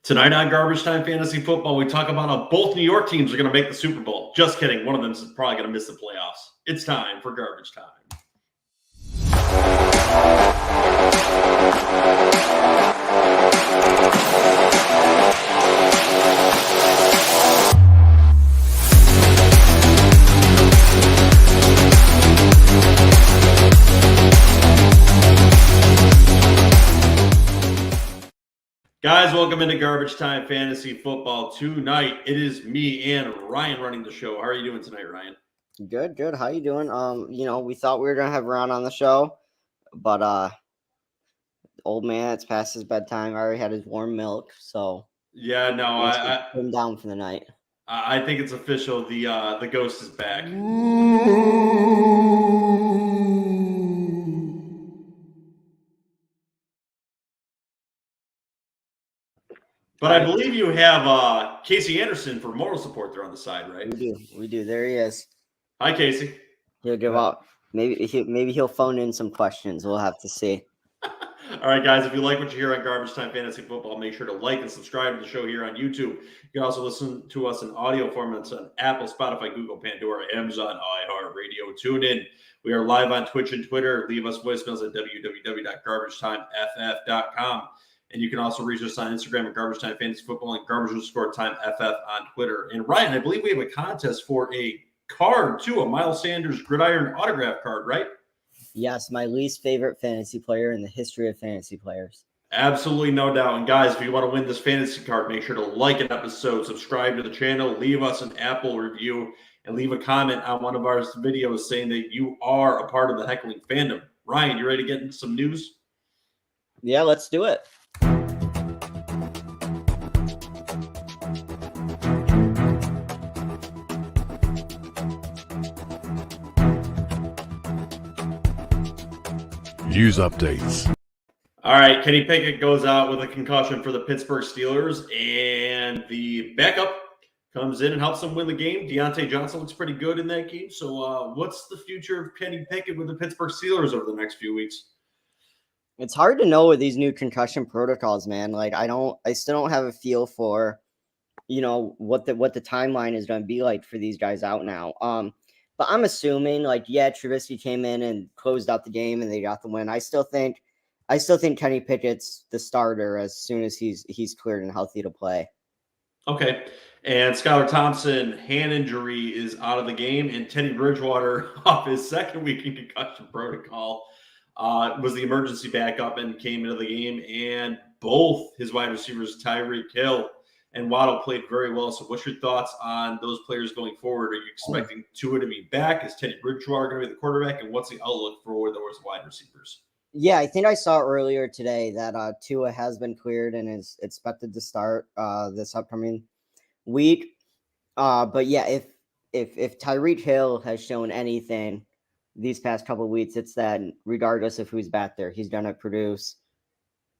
Tonight on Garbage Time Fantasy Football, we talk about how both New York teams are going to make the Super Bowl. Just kidding. One of them is probably going to miss the playoffs. It's time for Garbage Time. Guys, welcome into Garbage Time Fantasy Football. Tonight, it is me and Ryan running the show. How are you doing tonight, Ryan? Good. How you doing? We thought we were gonna have Ron on the show, but old man, it's past his bedtime. I already had his warm milk, so yeah, no, I put him down for the night. I think it's official. The ghost is back. But I believe you have Casey Anderson for moral support there on the side, right? We do. There he is. Hi, Casey. He'll give out. Maybe he'll phone in some questions. We'll have to see. All right, guys, if you like what you hear on Garbage Time Fantasy Football, make sure to like and subscribe to the show here on YouTube. You can also listen to us in audio formats on Apple, Spotify, Google, Pandora, Amazon, Iheartradio, Tunein. We are live on Twitch and Twitter. Leave us voicemails at www.garbagetimeft.com. And you can also reach us on Instagram at Garbage Time Fantasy Football and Garbage_TimeFF on Twitter. And Ryan, I believe we have a contest for a card too, a Miles Sanders Gridiron autograph card, right? Yes, my least favorite fantasy player in the history of fantasy players. Absolutely, no doubt. And guys, if you want to win this fantasy card, make sure to like an episode, subscribe to the channel, leave us an Apple review, and leave a comment on one of our videos saying that you are a part of the heckling fandom. Ryan, you ready to get into some news? Yeah, let's do it. News updates. All right, Kenny Pickett goes out with a concussion for the Pittsburgh Steelers, and the backup comes in and helps them win the game. Deon Jackson looks pretty good in that game. So what's the future of Kenny Pickett with the Pittsburgh Steelers over the next few weeks? It's hard to know with these new concussion protocols, man. Like I still don't have a feel for, what the timeline is going to be like for these guys out now. But I'm assuming, Trubisky came in and closed out the game and they got the win. I still think Kenny Pickett's the starter as soon as he's cleared and healthy to play. Okay. And Skylar Thompson, hand injury, is out of the game. And Teddy Bridgewater, off his second week in concussion protocol, was the emergency backup and came into the game. And both his wide receivers, Tyreek Hill and Waddle, played very well. So what's your thoughts on those players going forward? Are you expecting Tua to be back? Is Teddy Bridgewater going to be the quarterback? And what's the outlook for those wide receivers? Yeah, I think I saw earlier today that Tua has been cleared and is expected to start this upcoming week. But yeah, if Tyreek Hill has shown anything these past couple of weeks, it's that regardless of who's back there, he's going to produce,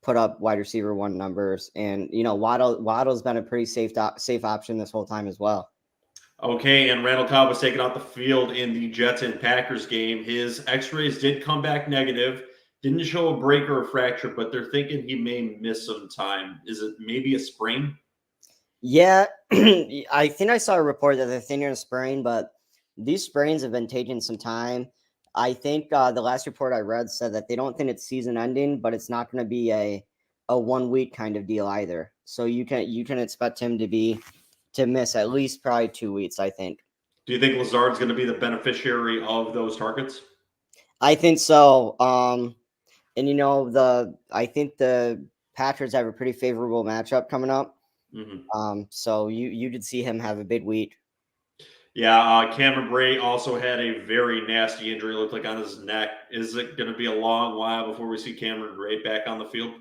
put up wide receiver one numbers. And, Waddle's been a pretty safe option this whole time as well. Okay, and Randall Cobb was taken off the field in the Jets and Packers game. His x-rays did come back negative. Didn't show a break or a fracture, but they're thinking he may miss some time. Is it maybe a sprain? Yeah, I think I saw a report that they're thinking of a sprain, but these sprains have been taking some time. I think the last report I read said that they don't think it's season ending, but it's not going to be a 1 week kind of deal either. So you can expect him to miss at least probably 2 weeks, I think. Do you think Lazard's going to be the beneficiary of those targets? I think so. And I think the Packers have a pretty favorable matchup coming up. Mm-hmm. So you did see him have a big week. Yeah, Cameron Bray also had a very nasty injury, looked like on his neck. Is it going to be a long while before we see Cameron Bray back on the field?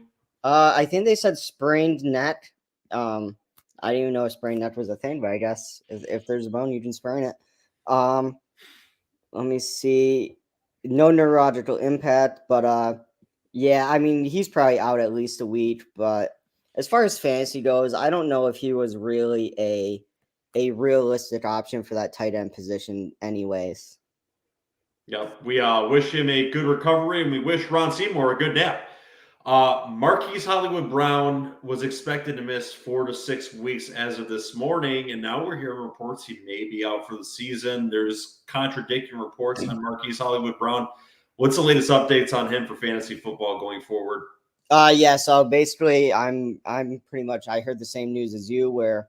I think they said sprained neck. I didn't even know a sprained neck was a thing, but I guess if there's a bone, you can sprain it. Let me see. No neurological impact, but yeah, I mean, he's probably out at least a week. But as far as fantasy goes, I don't know if he was really a realistic option for that tight end position anyways. Yeah, we wish him a good recovery, and we wish Ron Seymour a good nap. Marquise Hollywood Brown was expected to miss 4 to 6 weeks as of this morning, and now we're hearing reports he may be out for the season. There's contradicting reports on Marquise Hollywood Brown. What's the latest updates on him for fantasy football going forward? Yeah, so basically I'm pretty much, I heard the same news as you, where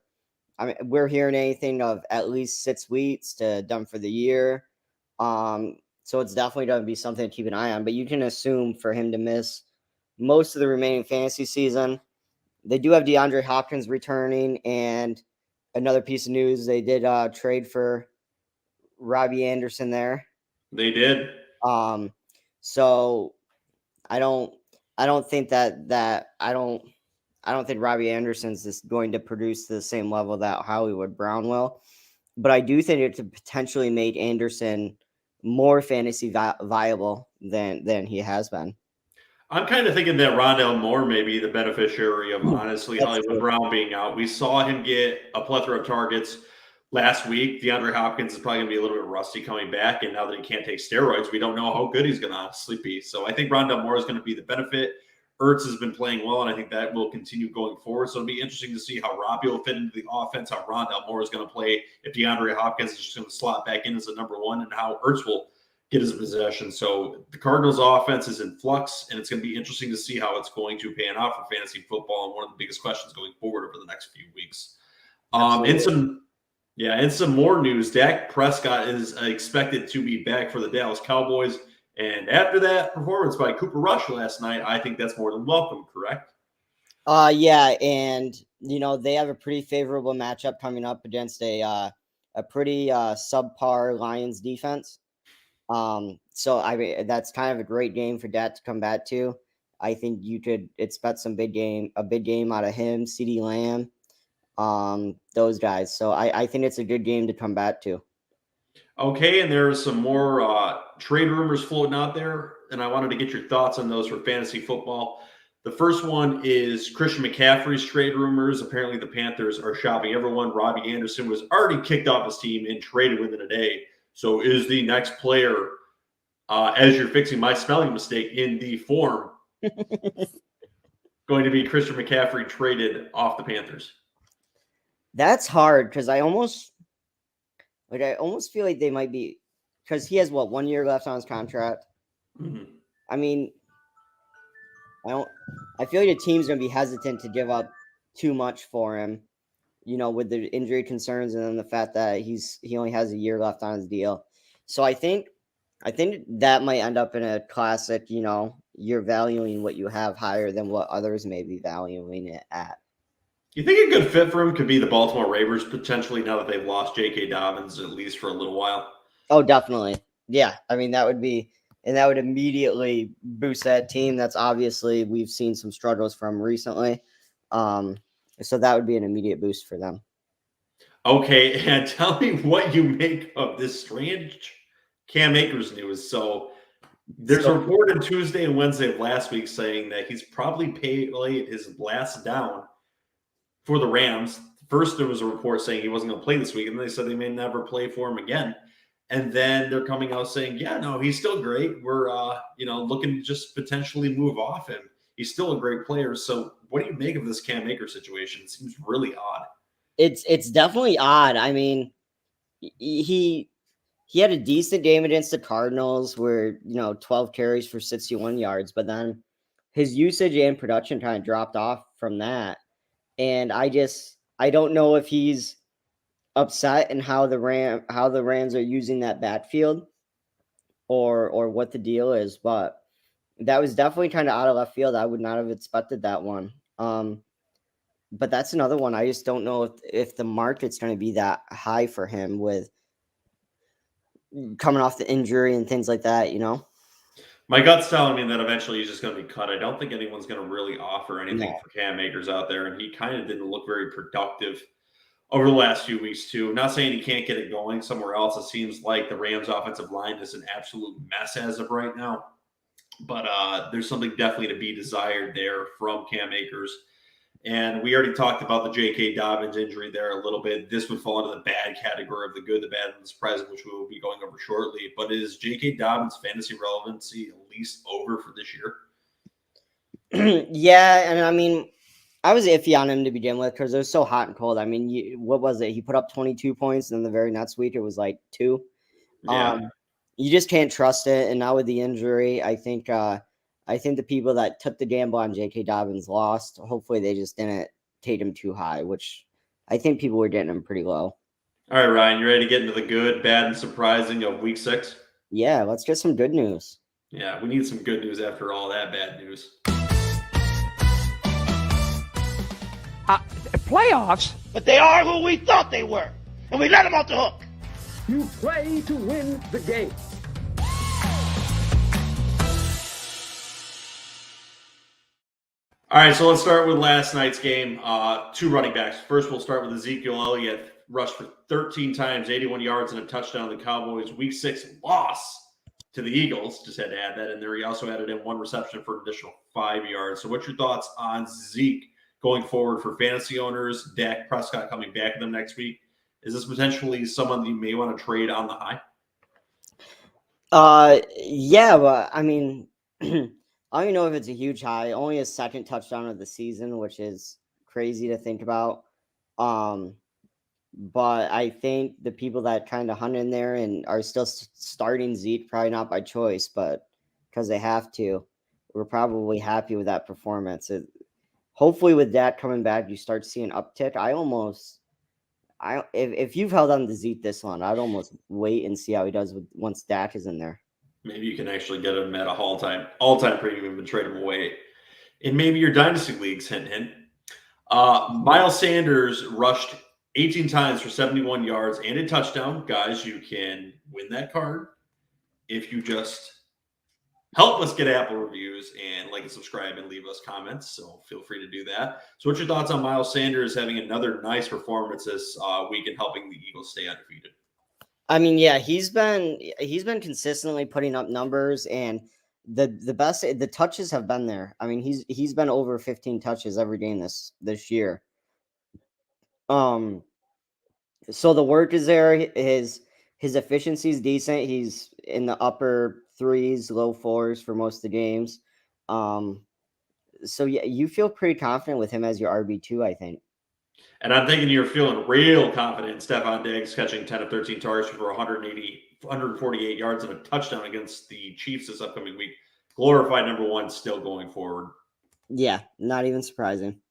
we're hearing anything of at least 6 weeks to done for the year. So it's definitely going to be something to keep an eye on, but you can assume for him to miss most of the remaining fantasy season. They do have DeAndre Hopkins returning, and another piece of news, they did trade for Robbie Anderson there. They did. So I don't think I don't think Robbie Anderson's is going to produce the same level that Hollywood Brown will, but I do think it could potentially make Anderson more fantasy viable than he has been. I'm kind of thinking that Rondell Moore may be the beneficiary of, honestly, Hollywood Brown being out. We saw him get a plethora of targets last week. DeAndre Hopkins is probably going to be a little bit rusty coming back, and now that he can't take steroids, we don't know how good he's going to honestly be. So I think Rondell Moore is going to be the benefit. Ertz has been playing well, and I think that will continue going forward. So it'll be interesting to see how Robbie will fit into the offense, how Rondell Moore is going to play, if DeAndre Hopkins is just going to slot back in as the number one, and how Ertz will get his possession. So the Cardinals offense is in flux, and it's going to be interesting to see how it's going to pan out for fantasy football, and one of the biggest questions going forward over the next few weeks. And some more news. Dak Prescott is expected to be back for the Dallas Cowboys. And after that performance by Cooper Rush last night, I think that's more than welcome, correct? Yeah, and they have a pretty favorable matchup coming up against a pretty subpar Lions defense. So I mean, that's kind of a great game for Dak to come back to. I think you could expect a big game out of him, CeeDee Lamb, those guys. So I think it's a good game to come back to. Okay, and there are some more trade rumors floating out there, and I wanted to get your thoughts on those for fantasy football. The first one is Christian McCaffrey's trade rumors. Apparently, the Panthers are shopping everyone. Robbie Anderson was already kicked off his team and traded within a day. So is the next player, as you're fixing my spelling mistake in the form, going to be Christian McCaffrey traded off the Panthers? That's hard because I almost feel like they might be, because he has 1 year left on his contract. Mm-hmm. I mean, I feel like the team's gonna be hesitant to give up too much for him, with the injury concerns and then the fact that he only has a year left on his deal. So I think that might end up in a classic, you're valuing what you have higher than what others may be valuing it at. You think a good fit for him could be the Baltimore Ravens potentially, now that they've lost JK Dobbins at least for a little while? Oh, definitely. Yeah. I mean, that would immediately boost that team. That's obviously, we've seen some struggles from recently. So that would be an immediate boost for them. Okay, and tell me what you make of this strange Cam Akers news. So there's a report on Tuesday and Wednesday of last week saying that he's probably played his last down for the Rams. First, there was a report saying he wasn't going to play this week, and they said they may never play for him again. And then they're coming out saying, yeah, no, he's still great. We're, looking to just potentially move off him. He's still a great player. So what do you make of this Cam Akers situation? It seems really odd. It's definitely odd. I mean, he had a decent game against the Cardinals where, 12 carries for 61 yards, but then his usage and production kind of dropped off from that. And I don't know if he's upset and how the Rams are using that backfield or what the deal is, but that was definitely kind of out of left field. I would not have expected that one. But that's another one. I just don't know if the market's going to be that high for him with coming off the injury and things like that, My gut's telling me that eventually he's just going to be cut. I don't think anyone's going to really offer anything for Cam Akers out there, and he kind of didn't look very productive over the last few weeks too. Not saying he can't get it going somewhere else. It seems like the Rams offensive line is an absolute mess as of right now. But there's something definitely to be desired there from Cam Akers. And we already talked about the JK Dobbins injury there a little bit. This would fall into the bad category of the good, the bad, and the surprising, which we will be going over shortly. But is JK Dobbins' fantasy relevancy at least over for this year? Yeah, and I mean, I was iffy on him to begin with because it was so hot and cold. I mean, what was it? He put up 22 points, and then the very next week it was like 2. Yeah. You just can't trust it. And now with the injury, I think the people that took the gamble on JK Dobbins lost. Hopefully, they just didn't take him too high, which I think people were getting him pretty low. All right, Ryan, you ready to get into the good, bad, and surprising of week 6? Yeah, let's get some good news. Yeah, we need some good news after all that bad news. Playoffs? But they are who we thought they were, and we let them off the hook. You play to win the game. All right, so let's start with last night's game. 2 running backs. First, we'll start with Ezekiel Elliott. Rushed for 13 times, 81 yards, and a touchdown to the Cowboys. Week 6 loss to the Eagles. Just had to add that in there. He also added in 1 reception for an additional 5 yards. So what's your thoughts on Zeke going forward for fantasy owners? Dak Prescott coming back to them next week. Is this potentially someone that you may want to trade on the high? Yeah, but I mean, I don't even know if it's a huge high. Only his second touchdown of the season, which is crazy to think about. But I think the people that kind of hunt in there and are still starting Zeke, probably not by choice, but because they have to, we're probably happy with that performance. Hopefully, with that coming back, you start seeing uptick. If you've held on to Zeke this long, I'd almost wait and see how he does once Dak is in there. Maybe you can actually get him at a all-time premium and trade him away. In maybe your dynasty leagues, hint, hint. Miles Sanders rushed 18 times for 71 yards and a touchdown. Guys, you can win that card if you just help us get Apple reviews and like and subscribe and leave us comments. So feel free to do that. So what's your thoughts on Miles Sanders having another nice performance this week and helping the Eagles stay undefeated? I mean, yeah, he's been consistently putting up numbers, and the touches have been there. I mean, he's been over 15 touches every game this year. So the work is there. His efficiency is decent. He's in the upper 3s, low 4s for most of the games. So yeah, you feel pretty confident with him as your RB2, I think. And I'm thinking you're feeling real confident. Stephon Diggs catching 10 of 13 targets for 148 yards and a touchdown against the Chiefs this upcoming week. Glorified number 1 still going forward. Yeah, not even surprising.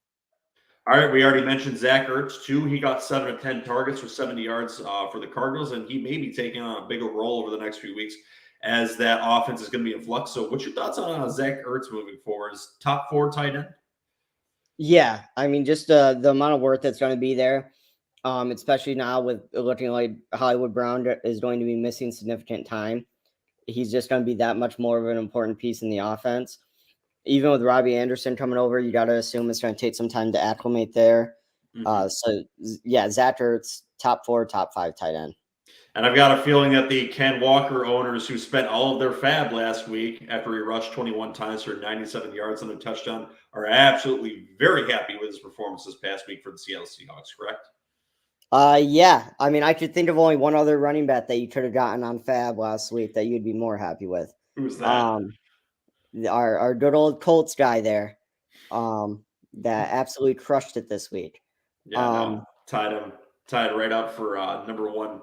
All right, we already mentioned Zach Ertz, too. He got 7 of 10 targets for 70 yards for the Cardinals, and he may be taking on a bigger role over the next few weeks as that offense is going to be in flux. So what's your thoughts on Zach Ertz moving forward? Is top 4 tight end? Yeah, I mean, just the amount of work that's going to be there, especially now with looking like Hollywood Brown is going to be missing significant time. He's just going to be that much more of an important piece in the offense. Even with Robbie Anderson coming over, you got to assume it's going to take some time to acclimate there. Mm-hmm. So, yeah, Zach Ertz, top 4, top 5 tight end. And I've got a feeling that the Ken Walker owners who spent all of their fab last week after he rushed 21 times for 97 yards and a touchdown are absolutely very happy with his performance this past week for the Seattle Seahawks, correct? Yeah. I mean, I could think of only one other running back that you could have gotten on fab last week that you'd be more happy with. Who's that? Our good old Colts guy there, that absolutely crushed it this week. Yeah, tied right up for number 1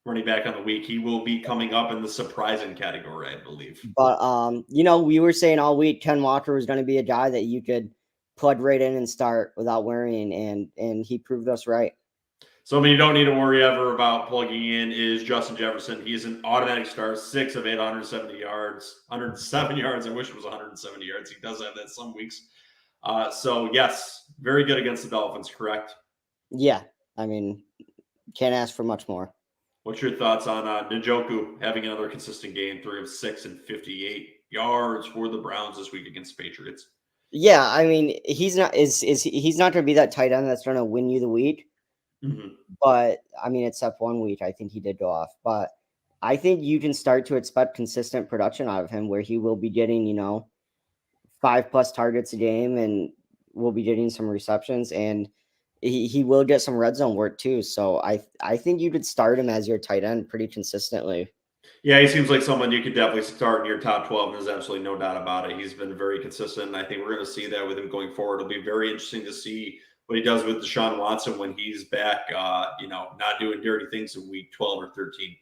running back on the week. He will be coming up in the surprising category, I believe. But we were saying all week Ken Walker was going to be a guy that you could plug right in and start without worrying, and he proved us right. Somebody you don't need to worry ever about plugging in is Justin Jefferson. He's an automatic start, 6 of 8, 170 yards, 107 yards. I wish it was 170 yards. He does have that some weeks. So, yes, very good against the Dolphins, correct? Yeah, I mean, can't ask for much more. What's your thoughts on Njoku having another consistent game, 3 of 6 and 58 yards for the Browns this week against the Patriots? Yeah, I mean, he's not he's not going to be that tight end that's going to win you the week. Mm-hmm. But I mean, except one week, I think he did go off. But I think you can start to expect consistent production out of him, where he will be getting 5+ targets a game, and will be getting some receptions, and he will get some red zone work too. So I think you could start him as your tight end pretty consistently. Yeah, he seems like someone you could definitely start in your top 12. There's absolutely no doubt about it. He's been very consistent. I think we're going to see that with him going forward. It'll be very interesting to see what he does with Deshaun Watson when he's back, not doing dirty things in week 12 or 13.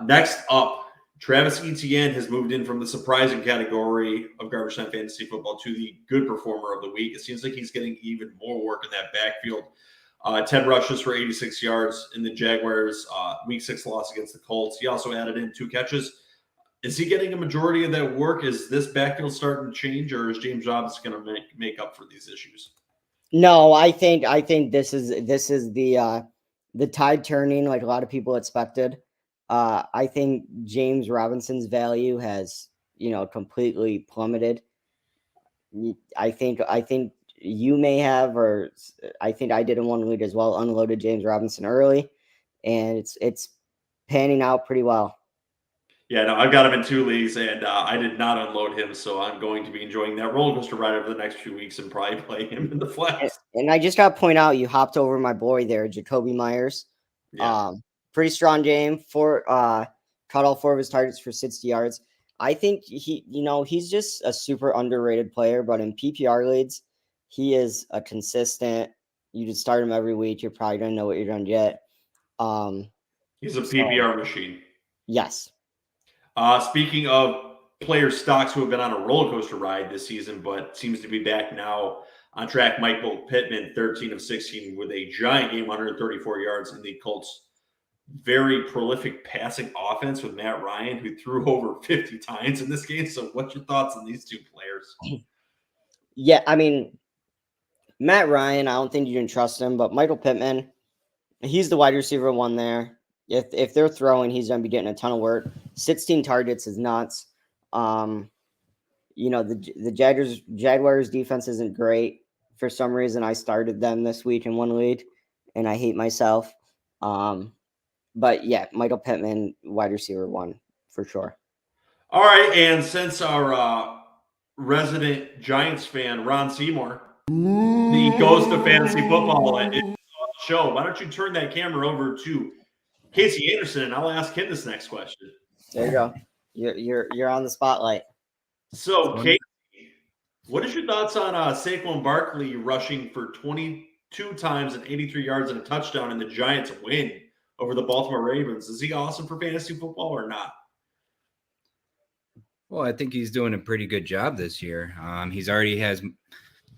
Next up, Travis Etienne has moved in from the surprising category of Garbage Time Fantasy Football to the good performer of the week. It seems like he's getting even more work in that backfield. 10 rushes for 86 yards in the Jaguars' Week 6 loss against the Colts. He also added in 2 catches. Is he getting a majority of that work? Is this backfield starting to change, or is James Robinson going to make up for these issues? No, I think this is the tide turning like a lot of people expected. I think James Robinson's value has completely plummeted. I think you may have, or I think I did in one league as well, unloaded James Robinson early, and it's panning out pretty well. Yeah, no, I've got him in 2 leagues, and I did not unload him, so I'm going to be enjoying that roller coaster ride over the next few weeks and probably play him in the flex. And I just got to point out, you hopped over my boy there, Jacoby Myers. Yeah. Pretty strong game. Caught all 4 of his targets for 60 yards. I think he's just a super underrated player, but in PPR leagues, he is a consistent. You just start him every week. You're probably going to know what you're going to get. He's a PPR machine. Yes. Speaking of player stocks who have been on a roller coaster ride this season, but seems to be back now on track, Michael Pittman, 13 of 16 with a giant game, 134 yards in the Colts' very prolific passing offense with Matt Ryan, who threw over 50 times in this game. So what's your thoughts on these 2 players? Yeah, I mean, Matt Ryan, I don't think you can trust him, but Michael Pittman, he's the wide receiver 1 there. If they're throwing, he's going to be getting a ton of work. 16 targets is nuts. The Jaguars defense isn't great. For some reason, I started them this week in one league, and I hate myself. But yeah, Michael Pittman, wide receiver 1 for sure. All right, and since our resident Giants fan, Ron Seymour, the ghost of fantasy football, is on the show, why don't you turn that camera over to Casey Anderson, and I'll ask him this next question. There you go. You're on the spotlight. So, Casey, what is your thoughts on Saquon Barkley rushing for 22 times and 83 yards and a touchdown in the Giants' win over the Baltimore Ravens? Is he awesome for fantasy football or not? Well, I think he's doing a pretty good job this year. He's already has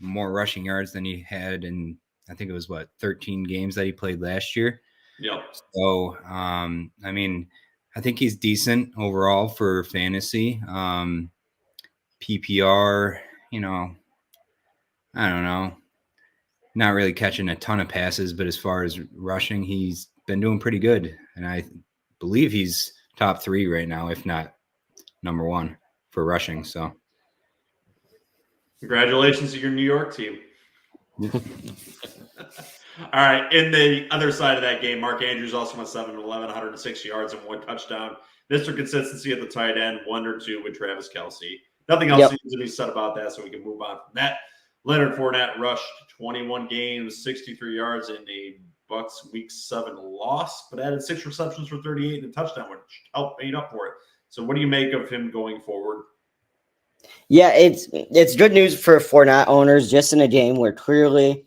more rushing yards than he had in, I think it was 13 games that he played last year. Yep. So, I mean, I think he's decent overall for fantasy. PPR, I don't know. Not really catching a ton of passes, but as far as rushing, he's been doing pretty good. And I believe he's top 3 right now, if not number 1 for rushing. So congratulations to your New York team. All right. In the other side of that game, Mark Andrews also went 7 of 11, 106 yards and 1 touchdown. Mr. Consistency at the tight end, 1 or 2 with Travis Kelce. Nothing else seems to be said about that, so we can move on from that. Leonard Fournette rushed 21 games, 63 yards in a Bucs Week 7 loss, but added 6 receptions for 38 and a touchdown, which helped made up for it. So what do you make of him going forward? Yeah, it's good news for Fournette owners, just in a game where clearly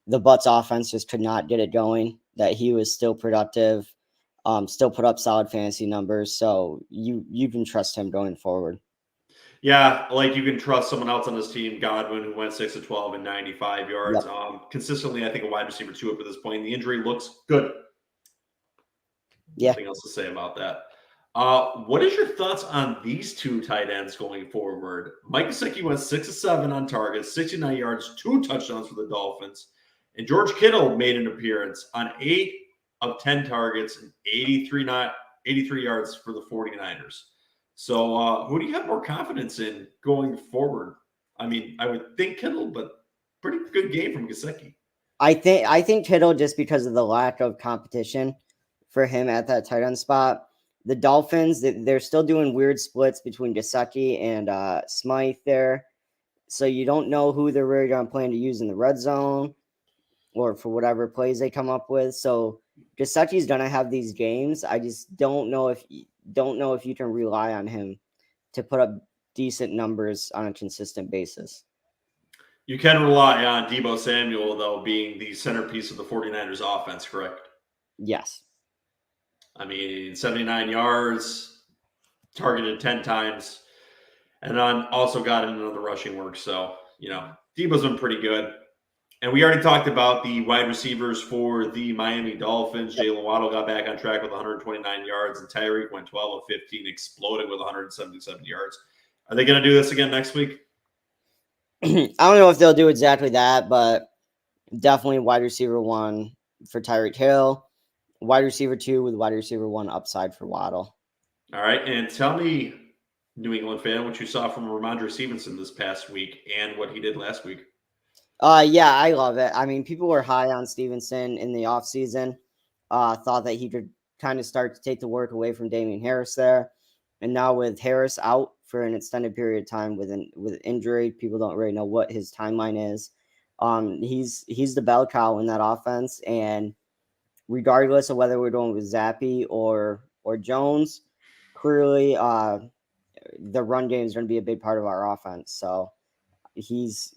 the Bucs offense just could not get it going, that he was still productive, still put up solid fantasy numbers. So you can trust him going forward. Yeah, like you can trust someone else on this team, Godwin, who went 6 of 12 and 95 yards. Yep. Consistently, I think a wide receiver 2 up at this point. The injury looks good. Yeah. Nothing else to say about that. What is your thoughts on these 2 tight ends going forward? Mike Gesicki went 6 of 7 on target, 69 yards, 2 touchdowns for the Dolphins. And George Kittle made an appearance on 8 of 10 targets and 83 yards for the 49ers. So who do you have more confidence in going forward? I mean, I would think Kittle, but pretty good game from Gesicki. I think Kittle, just because of the lack of competition for him at that tight end spot. The Dolphins, they're still doing weird splits between Gesicki and Smythe there. So you don't know who they're really going to plan to use in the red zone or for whatever plays they come up with. So Gesicki's going to have these games. I just don't know if don't know if you can rely on him to put up decent numbers on a consistent basis. You can rely on Deebo Samuel, though, being the centerpiece of the 49ers offense, correct? Yes. I mean, 79 yards, targeted 10 times, and then also got in another rushing work. So, Deebo's been pretty good. And we already talked about the wide receivers for the Miami Dolphins. Jalen Waddle got back on track with 129 yards, and Tyreek went 12 of 15, exploding with 177 yards. Are they going to do this again next week? I don't know if they'll do exactly that, but definitely wide receiver 1 for Tyreek Hill, wide receiver 2 with wide receiver 1 upside for Waddle. All right, and tell me, New England fan, what you saw from Ramondre Stevenson this past week and what he did last week. Yeah, I love it. I mean, people were high on Stevenson in the offseason, thought that he could kind of start to take the work away from Damian Harris there. And now with Harris out for an extended period of time with injury, people don't really know what his timeline is. He's the bell cow in that offense, and regardless of whether we're going with Zappy or Jones, clearly the run game is going to be a big part of our offense. So he's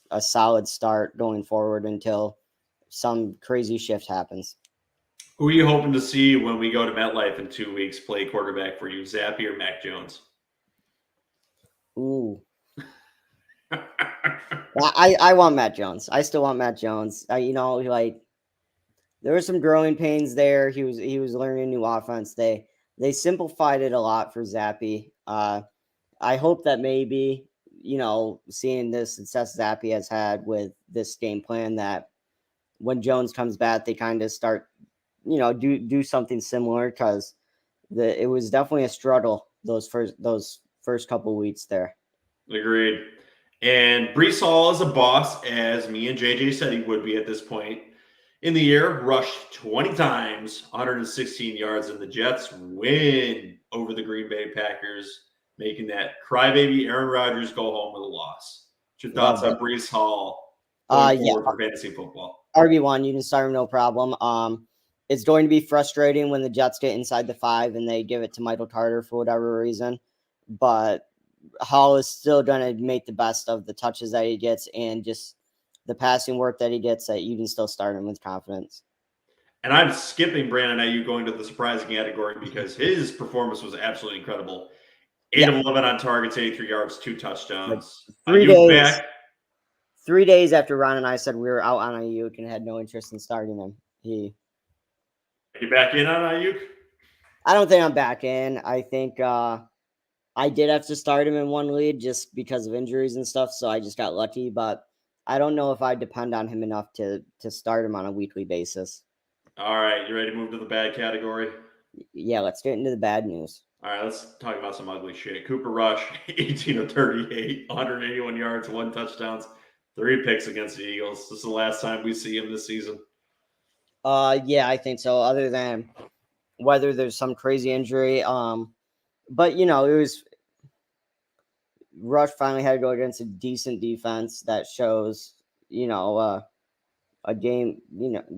a solid start going forward until some crazy shift happens. Who are you hoping to see when we go to MetLife in 2 weeks play quarterback for you, Zappy or Mac Jones? Ooh. I want Matt Jones. I still want Matt Jones. There were some growing pains there. He was learning a new offense. They simplified it a lot for Zappy. I hope that maybe, seeing the success Zappy has had with this game plan, that when Jones comes back, they kind of start, do something similar, because it was definitely a struggle those first couple weeks there. Agreed. And Breece Hall is a boss, as me and JJ said he would be at this point in the year. Rushed 20 times, 116 yards, and the Jets win over the Green Bay Packers, making that crybaby Aaron Rodgers go home with a loss. What's your thoughts on Breece Hall going forward for fantasy football? RB1, you can start him, no problem. It's going to be frustrating when the Jets get inside the 5 and they give it to Michael Carter for whatever reason, but Hall is still going to make the best of the touches that he gets and just the passing work that he gets, that you can still start him with confidence. And I'm skipping Brandon Ayuk going to the surprising category because his performance was absolutely incredible. 8 of 11 on targets, 83 yards, 2 touchdowns. 3 days. 3 days after Ron and I said we were out on Ayuk and had no interest in starting him. You back in on Ayuk? I don't think I'm back in. I think I did have to start him in one league just because of injuries and stuff, so I just got lucky. But I don't know if I depend on him enough to start him on a weekly basis. All right, you ready to move to the bad category? Yeah, let's get into the bad news. All right, let's talk about some ugly shit. Cooper Rush, 18 of 38, 181 yards, 1 touchdowns, 3 picks against the Eagles. This is the last time we see him this season. Yeah, I think so. Other than whether there's some crazy injury, but it was Rush finally had to go against a decent defense that shows, a game,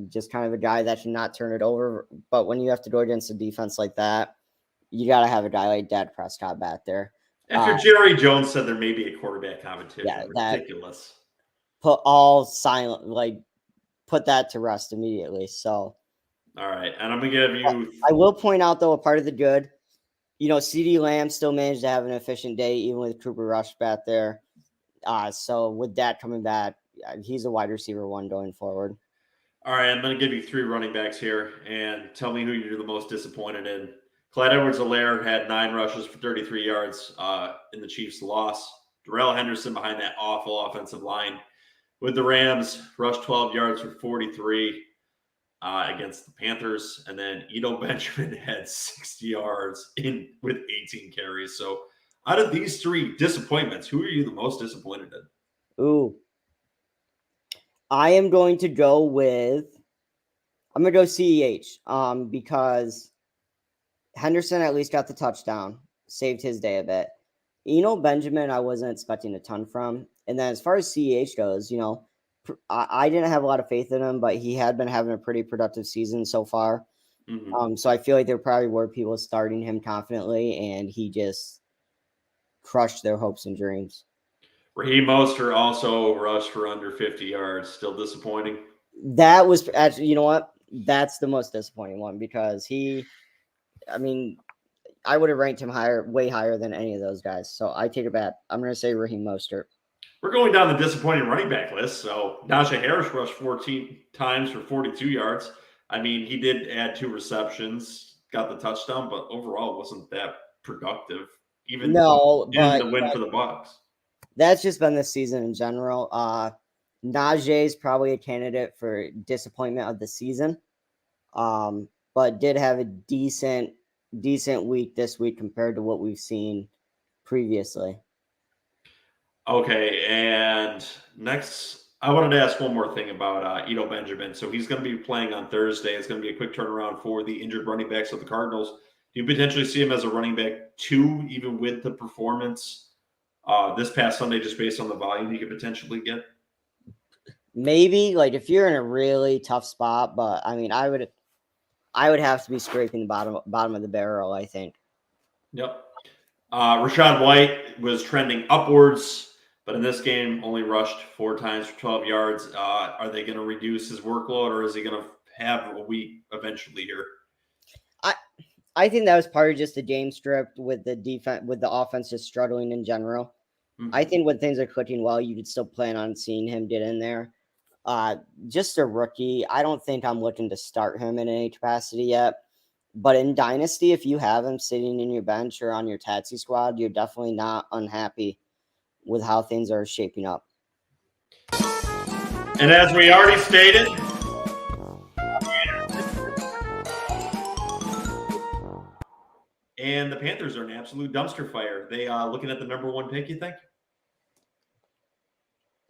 just kind of a guy that should not turn it over. But when you have to go against a defense like that, you got to have a guy like Dak Prescott back there. After Jerry Jones said there may be a quarterback competition, ridiculous. Put all silent, put that to rest immediately. So, all right, and I'm gonna give you. I will point out though, a part of the good, CeeDee Lamb still managed to have an efficient day even with Cooper Rush back there. So with that coming back, he's a wide receiver 1 going forward. All right, I'm going to give you 3 running backs here, and tell me who you're the most disappointed in. Clyde Edwards-Helaire had 9 rushes for 33 yards in the Chiefs' loss. Darrell Henderson behind that awful offensive line with the Rams rushed 12 yards for 43 against the Panthers, and then Eno Benjamin had 60 yards with 18 carries. So out of these 3 disappointments, who are you the most disappointed in? Ooh. I am going to go CEH because Henderson at least got the touchdown, saved his day a bit. Eno Benjamin, I wasn't expecting a ton from. And then as far as CEH goes, I didn't have a lot of faith in him, but he had been having a pretty productive season so far. Mhm. So I feel like there probably were people starting him confidently, and he just crushed their hopes and dreams. Raheem Mostert also rushed for under 50 yards. Still disappointing. That was actually, you know what? That's the most disappointing one because I mean, I would have ranked him way higher than any of those guys. So I take it back. I'm going to say Raheem Mostert. We're going down the disappointing running back list. So Najee Harris rushed 14 times for 42 yards. I mean, he did add 2 receptions, got the touchdown, but overall wasn't that productive. Even No, in but the win for the Bucks. that's just been this season in general. Najee is probably a candidate for disappointment of the season, but did have a decent week this week compared to what we've seen previously. Okay, and next, I wanted to ask one more thing about Ito Benjamin. So he's going to be playing on Thursday. It's going to be a quick turnaround for the injured running backs of the Cardinals. Do you potentially see him as a running back 2, even with the performance this past Sunday, just based on the volume he could potentially get? Maybe like if you're in a really tough spot, but I mean, I would have to be scraping the bottom of the barrel, I think. Yep. Rashad White was trending upwards, but in this game only rushed 4 times for 12 yards. Are they going to reduce his workload, or is he going to have a week eventually here? I think that was part of just the game script with the defense, with the offense just struggling in general. Mhm. I think when things are clicking well, you could still plan on seeing him get in there. Just a rookie. I don't think I'm looking to start him in any capacity yet. But in Dynasty, if you have him sitting in your bench or on your taxi squad, you're definitely not unhappy with how things are shaping up. And as we already stated, and the Panthers are an absolute dumpster fire. They looking at the number 1 pick, you think?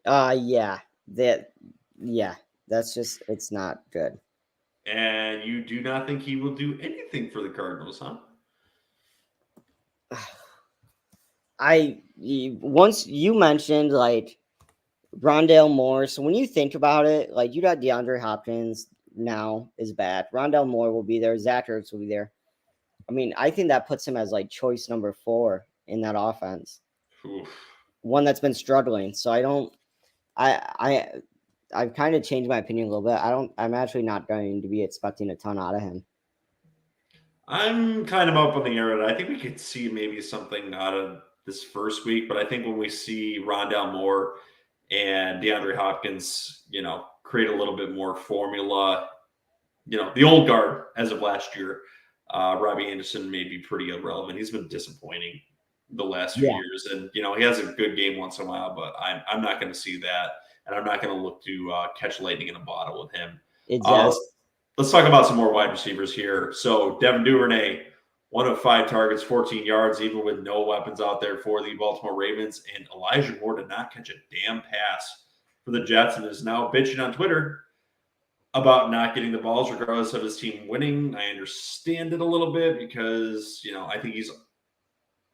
Yeah. That's just, it's not good. And you do not think he will do anything for the Cardinals, huh? Once you mentioned like Rondale Moore, so when you think about it, like you got DeAndre Hopkins now is back. Rondale Moore will be there. Zach Ertz will be there. I mean, I think that puts him as like choice number 4 in that offense. Oof. One that's been struggling. So I've kind of changed my opinion a little bit. I'm actually not going to be expecting a ton out of him. I'm kind of up on the air. I think we could see maybe something out of this first week, but I think when we see Rondale Moore and DeAndre Hopkins, create a little bit more formula, the old guard as of last year, Robbie Anderson may be pretty irrelevant. He's been disappointing the last few years, and he has a good game once in a while, but I'm not going to see that, and I'm not going to look to catch lightning in a bottle with him. Exactly. Let's talk about some more wide receivers here. So Devin Duvernay, 1 of 5 targets, 14 yards, even with no weapons out there for the Baltimore Ravens. And Elijah Moore did not catch a damn pass for the Jets and is now bitching on Twitter about not getting the balls regardless of his team winning. I understand it a little bit because, I think he's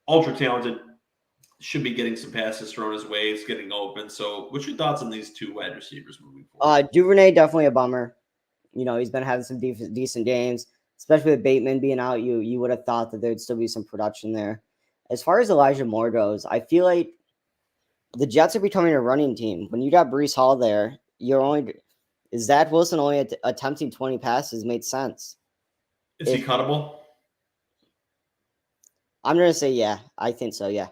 ultra talented, should be getting some passes thrown his way. It's getting open. So what's your thoughts on these 2 wide receivers moving forward? Duvernay, definitely a bummer. He's been having some decent games, especially with Bateman being out. You would have thought that there'd still be some production there. As far as Elijah Moore goes, I feel like the Jets are becoming a running team. When you got Breece Hall there, Zach Wilson only attempting 20 passes made sense. Is he cuttable? I'm going to say, yeah, I think so. Yeah.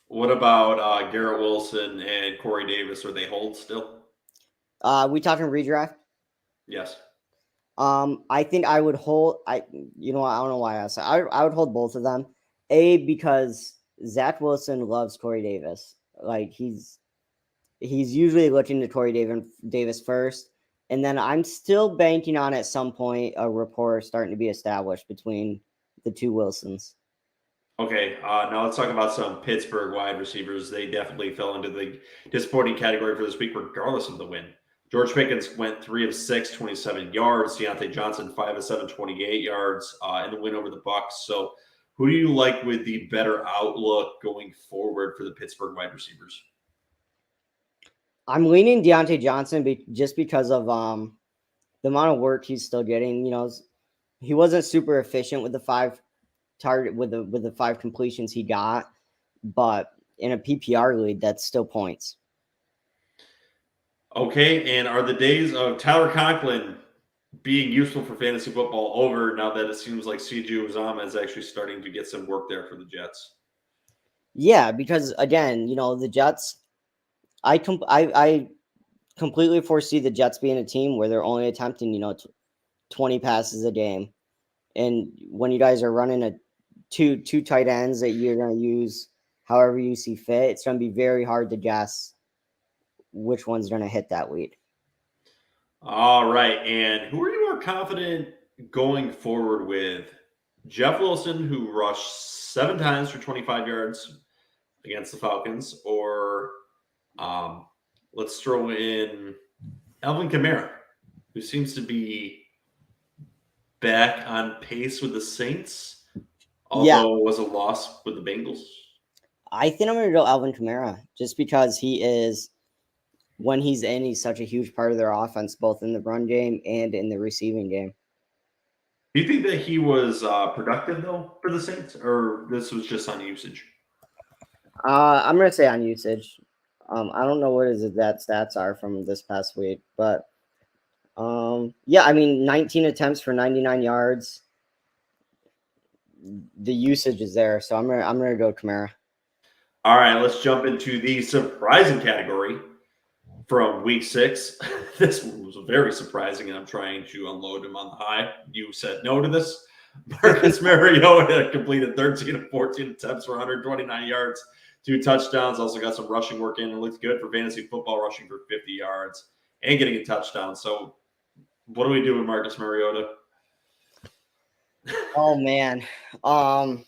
What about Garrett Wilson and Corey Davis? Are they hold still? We talking redraft? Yes. I think I would hold. I don't know why I said I would hold both of them. Because Zach Wilson loves Corey Davis. Like he's usually looking to Corey Davis first, and then I'm still banking on at some point a rapport starting to be established between the 2 Wilsons. Okay, now let's talk about some Pittsburgh wide receivers. They definitely fell into the disappointing category for this week, regardless of the win. George Pickens went 3 of 6, 27 yards. Deontay Johnson, 5 of 7, 28 yards in the win over the Bucks. So who do you like with the better outlook going forward for the Pittsburgh wide receivers? I'm leaning Deontay Johnson just because of the amount of work he's still getting. He wasn't super efficient with the 5 target with the 5 completions he got, but in a PPR league, that's still points. Okay, and are the days of Tyler Conklin being useful for fantasy football over now that it seems like CJ Uzomah is actually starting to get some work there for the Jets? Yeah, because again, the Jets, I completely foresee the Jets being a team where they're only attempting, 20 passes a game. And when you guys are running a two tight ends that you're going to use however you see fit, it's going to be very hard to guess which one's going to hit that week. All right, and who are you more confident going forward with? Jeff Wilson, who rushed 7 times for 25 yards against the Falcons, or let's throw in Alvin Kamara, who seems to be back on pace with the Saints, although it was a loss with the Bengals. I think I'm going to go Alvin Kamara just because he is, when he's in, he's such a huge part of their offense, both in the run game and in the receiving game. Do you think that he was productive, though, for the Saints, or this was just on usage? I'm going to say on usage. I don't know what his exact stats are from this past week, but 19 attempts for 99 yards. The usage is there, so I'm gonna go Kamara. All right, let's jump into the surprising category from week 6. This one was very surprising, and I'm trying to unload him on the high. You said no to this. Marcus Mariota completed 13 of 14 attempts for 129 yards, 2 touchdowns. Also got some rushing work in. It looked good for fantasy football, rushing for 50 yards and getting a touchdown. So what do we do with Marcus Mariota? Oh man. I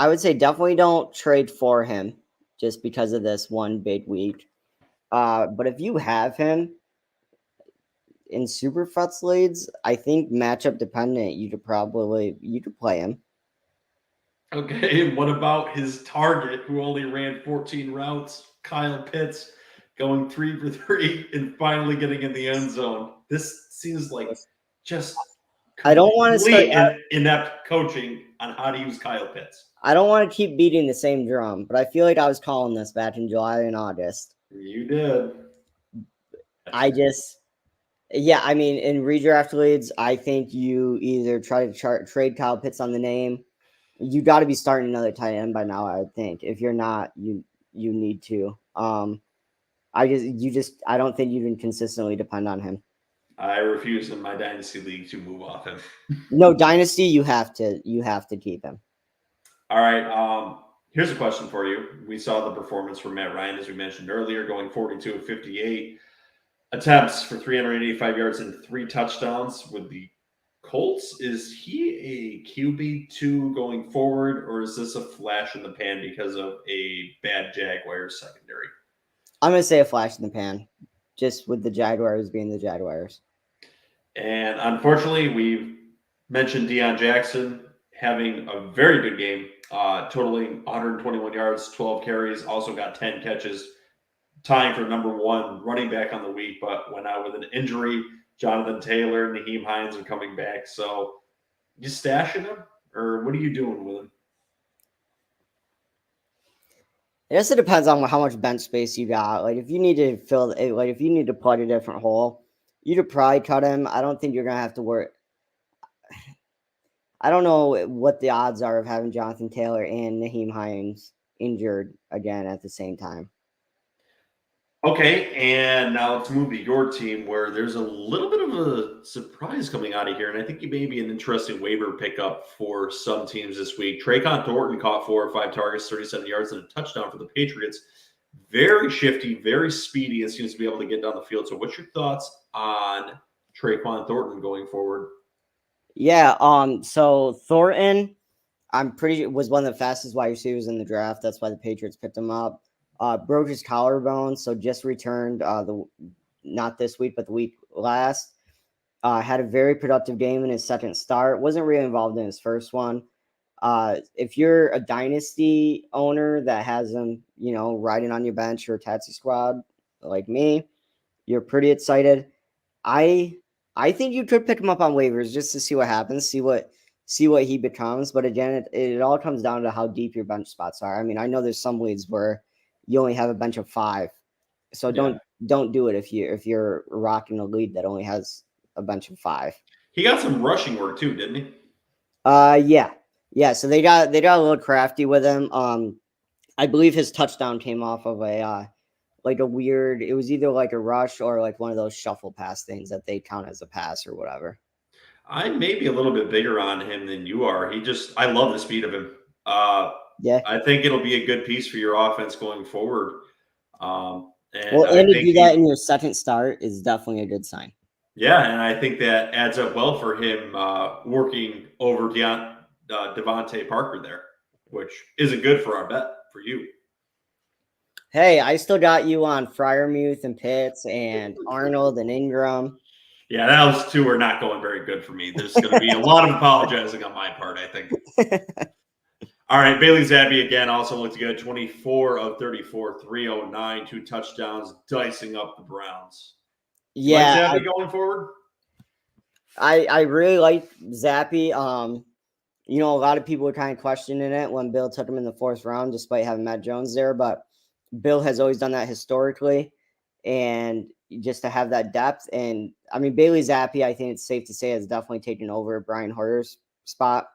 would say definitely don't trade for him just because of this one big week. But if you have him in super futz leads, I think matchup dependent, you could play him. Okay, and what about his target who only ran 14 routes, Kyle Pitts, going 3 for 3 and finally getting in the end zone? This seems like just I don't want to start inept coaching on how to use Kyle Pitts. I don't want to keep beating the same drum, but I feel like I was calling this back in July and August. You did. In redraft leagues, I think you either try to trade Kyle Pitts on the name. You got to be starting another tight end by now, I would think. If you're not, you need to. I don't think you can consistently depend on him. I refuse in my dynasty league to move off him. No, dynasty, you have to keep him. All right. Here's a question for you. We saw the performance from Matt Ryan, as we mentioned earlier, going 42 of 58 attempts for 385 yards and 3 touchdowns with the Colts. Is he a QB2 going forward, or is this a flash in the pan because of a bad Jaguars secondary? I'm going to say a flash in the pan, just with the Jaguars being the Jaguars. And unfortunately, we've mentioned Deon Jackson having a very good game, totaling 121 yards, 12 carries, also got 10 catches, tying for number 1 running back on the week, but went out with an injury. Jonathan Taylor, Naheem Hines are coming back. So you stashing him, or what are you doing with him? I guess it depends on how much bench space you got. Like if you need to if you need to plug a different hole, you could probably cut him. I don't think you're gonna have to worry. I don't know what the odds are of having Jonathan Taylor and Naheem Hines injured again at the same time. Okay, and now let's move to your team where there's a little bit of a surprise coming out of here, and I think you may be an interesting waiver pickup for some teams this week. Trayvon Thornton caught 4 or 5 targets, 37 yards, and a touchdown for the Patriots. Very shifty, very speedy, and seems to be able to get down the field. So what's your thoughts on Trayvon Thornton going forward? Yeah, so Thornton, was one of the fastest wide receivers in the draft. That's why the Patriots picked him up. Broke his collarbone, so just returned not this week, but the week last. Had a very productive game in his second start. Wasn't really involved in his first one. If you're a dynasty owner that has him, riding on your bench or a taxi squad like me, you're pretty excited. I I think you could pick him up on waivers just to see what happens, see what he becomes. But again, it all comes down to how deep your bench spots are. I mean, I know there's some leagues where you only have a bench of 5, so don't do it if you're rocking a league that only has a bench of 5. He got some rushing work too, didn't he? Yeah. So they got a little crafty with him. I believe his touchdown came off of a like a weird. It was either like a rush or like one of those shuffle pass things that they count as a pass or whatever. I may be a little bit bigger on him than you are. I love the speed of him. Yeah. I think it'll be a good piece for your offense going forward. And to do that in your second start is definitely a good sign. Yeah, and I think that adds up well for him working over Devontae Parker there, which isn't good for our bet for you. Hey, I still got you on Freiermuth and Pitts and Arnold and Ingram. Yeah, those two are not going very good for me. There's going to be a lot of apologizing on my part, I think. All right, Bailey Zappi again also looked good. 24 of 34, 309, 2 touchdowns, dicing up the Browns. Yeah, like Zappi going forward? I really like Zappi. A lot of people were kind of questioning it when Bill took him in the 4th round, despite having Matt Jones there. But Bill has always done that historically, and just to have that depth. And I mean, Bailey Zappi, I think it's safe to say, has definitely taken over Brian Hoyer's spot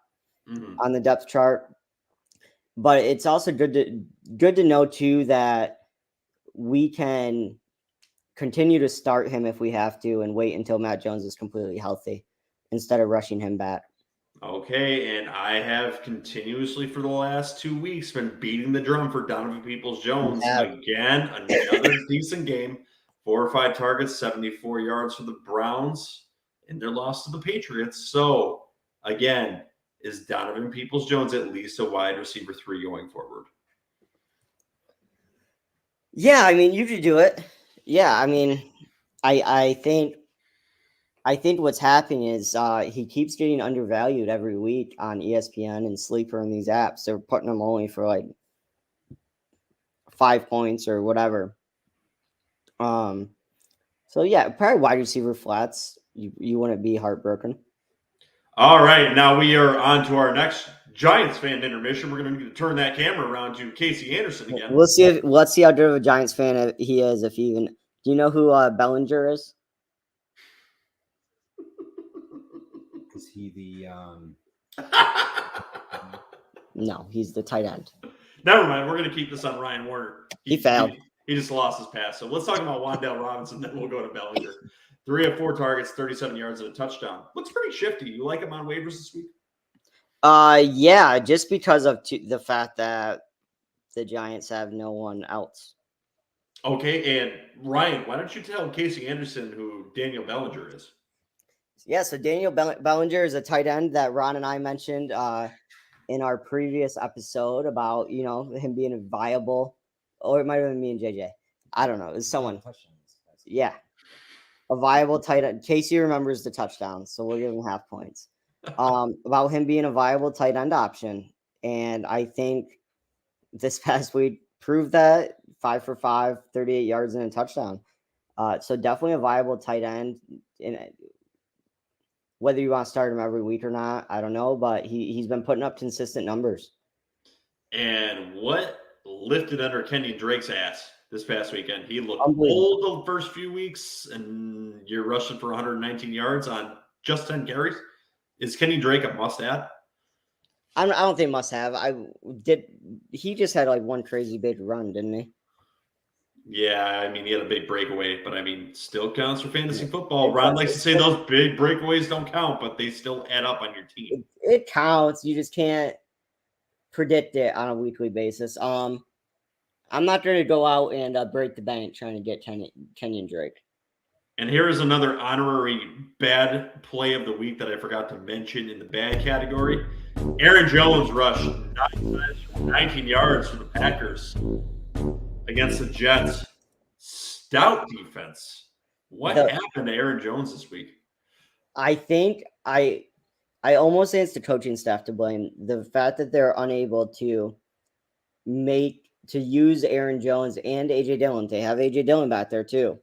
on the depth chart. But it's also good to know too that we can continue to start him if we have to, and wait until Matt Jones is completely healthy instead of rushing him back. Okay, and I have continuously for the last 2 weeks been beating the drum for Donovan Peoples-Jones. Again, another decent game. 4 or 5 targets, 74 yards for the Browns in their loss to the Patriots. So, again, is Donovan Peoples-Jones at least a wide receiver 3 going forward? Yeah, I mean, you could do it. Yeah, I mean, I think what's happening is he keeps getting undervalued every week on ESPN and Sleeper and these apps. They're putting him only for like 5 points or whatever. So yeah, probably wide receiver flats. You wouldn't be heartbroken. All right, now we are on to our next Giants fan intermission. We're going to turn that camera around to Casey Anderson again. Let's see how good of a Giants fan he is. If he even, do you know who Bellinger is? Is he the No, he's the tight end. Never mind. We're going to keep this on Ryan Warner. He failed. He just lost his pass. So let's talk about Wan'Dale Robinson, then we'll go to Bellinger. 3 of 4 targets, 37 yards and a touchdown. Looks pretty shifty. You like him on waivers this week? Yeah, just because of the fact that the Giants have no one else. Okay, and Ryan, why don't you tell Casey Anderson who Daniel Bellinger is? Yeah, so Daniel Bellinger is a tight end that Ron and I mentioned in our previous episode about, him being a viable, or it might have been me and JJ. I don't know. It's someone. Yeah. A viable tight end. Casey remembers the touchdown, so we'll give him half points. About him being a viable tight end option. And I think this past week proved that. 5 for 5, 38 yards and a touchdown. So definitely a viable tight end. Whether you want to start him every week or not, I don't know, but he's been putting up consistent numbers. And what lifted under Kenyon Drake's ass this past weekend? He looked old the first few weeks, and you're rushing for 119 yards on just 10 carries. Is Kenyon Drake a must-add? I don't think must-have. He just had like one crazy big run, didn't he? Yeah, I mean, he had a big breakaway, but I mean, still counts for fantasy football. Ron likes to say those big breakaways don't count, but they still add up on your team. It counts. You just can't predict it on a weekly basis. I'm not going to go out and break the bank trying to get Kenyon Drake. And here is another honorary bad play of the week that I forgot to mention in the bad category. Aaron Jones rushed 19 yards for the Packers against the Jets. Stout defense. What happened to Aaron Jones this week? I think I almost say it's the coaching staff to blame. The fact that they're unable to use Aaron Jones and AJ Dillon. They have AJ Dillon back there too,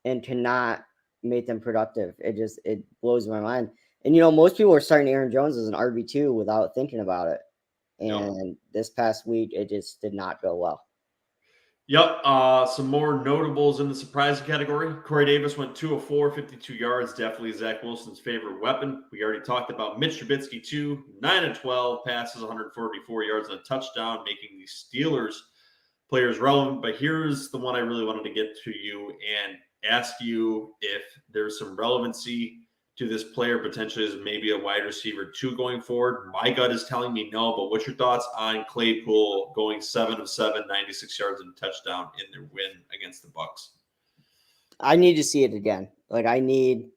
and cannot make them productive. It blows my mind. And most people are starting Aaron Jones as an RB2 without thinking about it. And this past week, it just did not go well. Yep. Some more notables in the surprise category. Corey Davis went 2 of 4, 52 yards. Definitely Zach Wilson's favorite weapon. We already talked about Mitch Trubisky, 9 of 12 passes, 144 yards and a touchdown, making the Steelers players relevant. But here's the one I really wanted to get to you and ask you if there's some relevancy to this player potentially as maybe a wide receiver 2 going forward. My gut is telling me no, but what's your thoughts on Claypool going 7 of 7, 96 yards and a touchdown in their win against the Bucs? I need to see it again. Like I need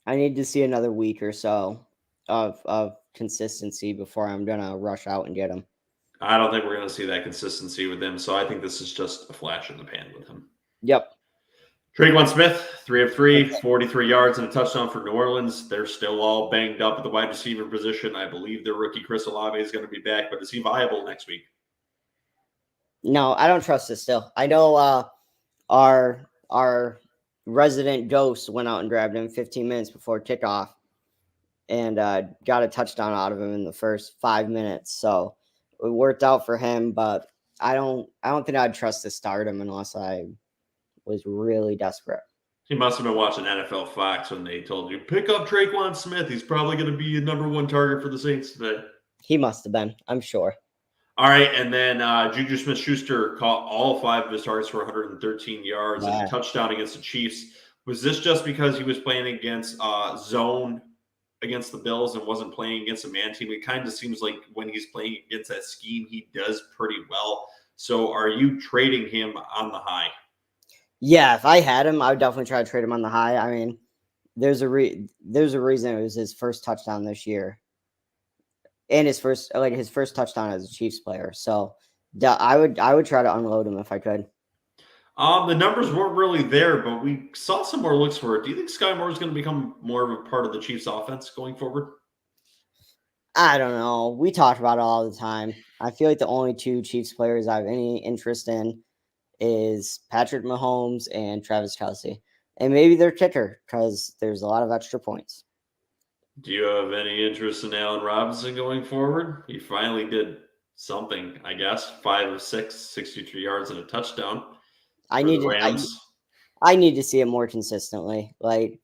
to see another week or so of consistency before I'm gonna rush out and get him. I don't think we're going to see that consistency with him, so I think this is just a flash in the pan with him. Yep. Tre'Quan Smith, 3 of 3, 43 yards and a touchdown for New Orleans. They're still all banged up at the wide receiver position. I believe their rookie Chris Olave is going to be back, but is he viable next week? No, I don't trust this still. I know our resident ghost went out and grabbed him 15 minutes before kickoff and got a touchdown out of him in the first 5 minutes. So it worked out for him, but I don't think I'd trust to start him unless I was really desperate. He must have been watching NFL Fox when they told you, pick up Tre'Quan Smith. He's probably going to be a number 1 target for the Saints today. He must have been, I'm sure. All right, and then Juju Smith-Schuster caught all 5 of his targets for 113 yards and a touchdown against the Chiefs. Was this just because he was playing against zone against the Bills and wasn't playing against a man team? It kind of seems like when he's playing against that scheme, he does pretty well. So are you trading him on the high? Yeah, if I had him, I would definitely try to trade him on the high. I mean, there's a reason it was his first touchdown this year, and his first touchdown as a Chiefs player. So I would try to unload him if I could. The numbers weren't really there, but we saw some more looks for it. Do you think Sky Moore is going to become more of a part of the Chiefs offense going forward? I don't know. We talk about it all the time. I feel like the only 2 Chiefs players I have any interest in is Patrick Mahomes and Travis Kelce. And maybe their kicker, because there's a lot of extra points. Do you have any interest in Allen Robinson going forward? He finally did something, I guess. 5 of 6, 63 yards and a touchdown. I need to see it more consistently. Like,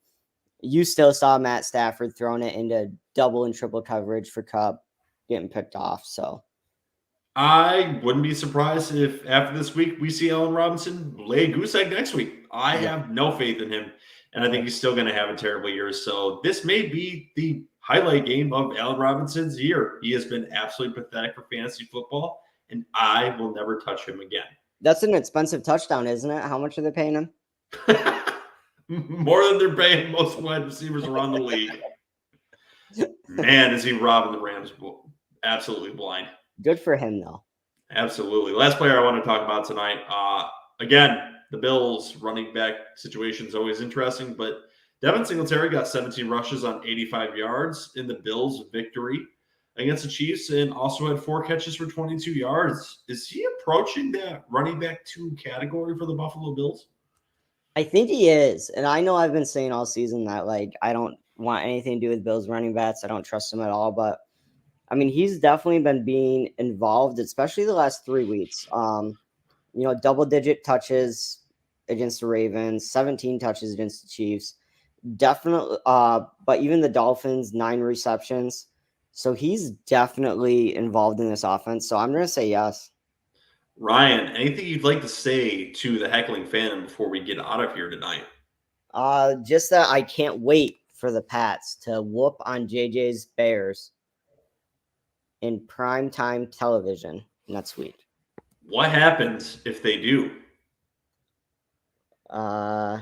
you still saw Matt Stafford throwing it into double and triple coverage for Kupp, getting picked off. So I wouldn't be surprised if after this week we see Allen Robinson lay a goose egg next week. I have no faith in him, and I think he's still going to have a terrible year. So this may be the highlight game of Allen Robinson's year. He has been absolutely pathetic for fantasy football, and I will never touch him again. That's an expensive touchdown, isn't it? How much are they paying him? More than they're paying most wide receivers around the league. Man, is he robbing the Rams absolutely blind. Good for him, though. Absolutely. Last player I want to talk about tonight. Again, the Bills running back situation is always interesting, but Devin Singletary got 17 rushes on 85 yards in the Bills' victory against the Chiefs and also had 4 catches for 22 yards. Is he approaching that running back 2 category for the Buffalo Bills? I think he is. And I know I've been saying all season that, like, I don't want anything to do with Bills running backs. I don't trust him at all. But, I mean, he's definitely been being involved, especially the last 3 weeks. Double-digit touches against the Ravens, 17 touches against the Chiefs. Definitely, but even the Dolphins, 9 receptions. So he's definitely involved in this offense. So I'm going to say yes. Ryan, anything you'd like to say to the heckling fan before we get out of here tonight? Just that I can't wait for the Pats to whoop on JJ's Bears in primetime television next week. What happens if they do? I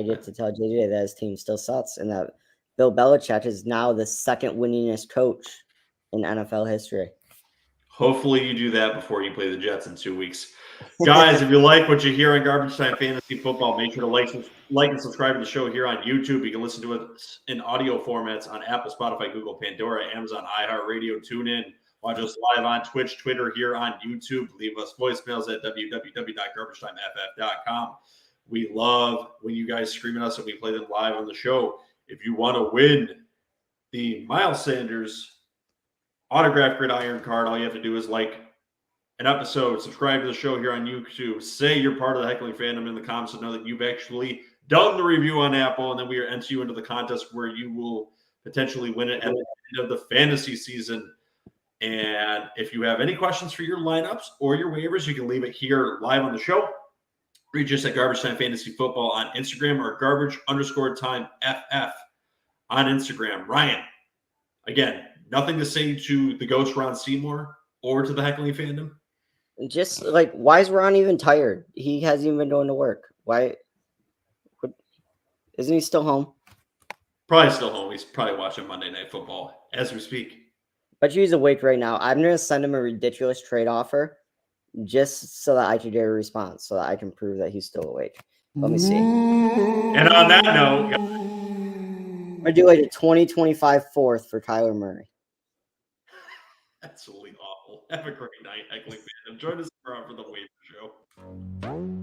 get to tell JJ that his team still sucks and that Bill Belichick is now the 2nd winningest coach in NFL history. Hopefully you do that before you play the Jets in 2 weeks. Guys, if you like what you hear on Garbage Time Fantasy Football, make sure to like and subscribe to the show here on YouTube. You can listen to it in audio formats on Apple, Spotify, Google, Pandora, Amazon, Iheartradio, Tunein. Watch us live on Twitch, Twitter, here on YouTube. Leave us voicemails at www.garbagetimeff.com. We love when you guys scream at us and we play them live on the show. If you want to win the Miles Sanders autographed gridiron card, all you have to do is like an episode, subscribe to the show here on YouTube, say you're part of the Heckling Fandom in the comments to know that you've actually done the review on Apple, and then we enter you into the contest where you will potentially win it at the end of the fantasy season. And if you have any questions for your lineups or your waivers, you can leave it here live on the show. Reach us at Garbage Time Fantasy Football on Instagram or garbage_time FF on Instagram. Ryan, again, nothing to say to the Ghost Ron Seymour or to the Heckling Fandom? Just like, why is Ron even tired? He hasn't even been going to work. Why? Isn't he still home? Probably still home. He's probably watching Monday Night Football as we speak. But he's awake right now. I'm going to send him a ridiculous trade offer just so that I can get a response, so that I can prove that he's still awake. Let me see. And on that note, I'm going to do like a 2025 fourth for Kyler Murray. absolutely awful. Have a great night, Heckling Fandom. Join us tomorrow for the waiver show.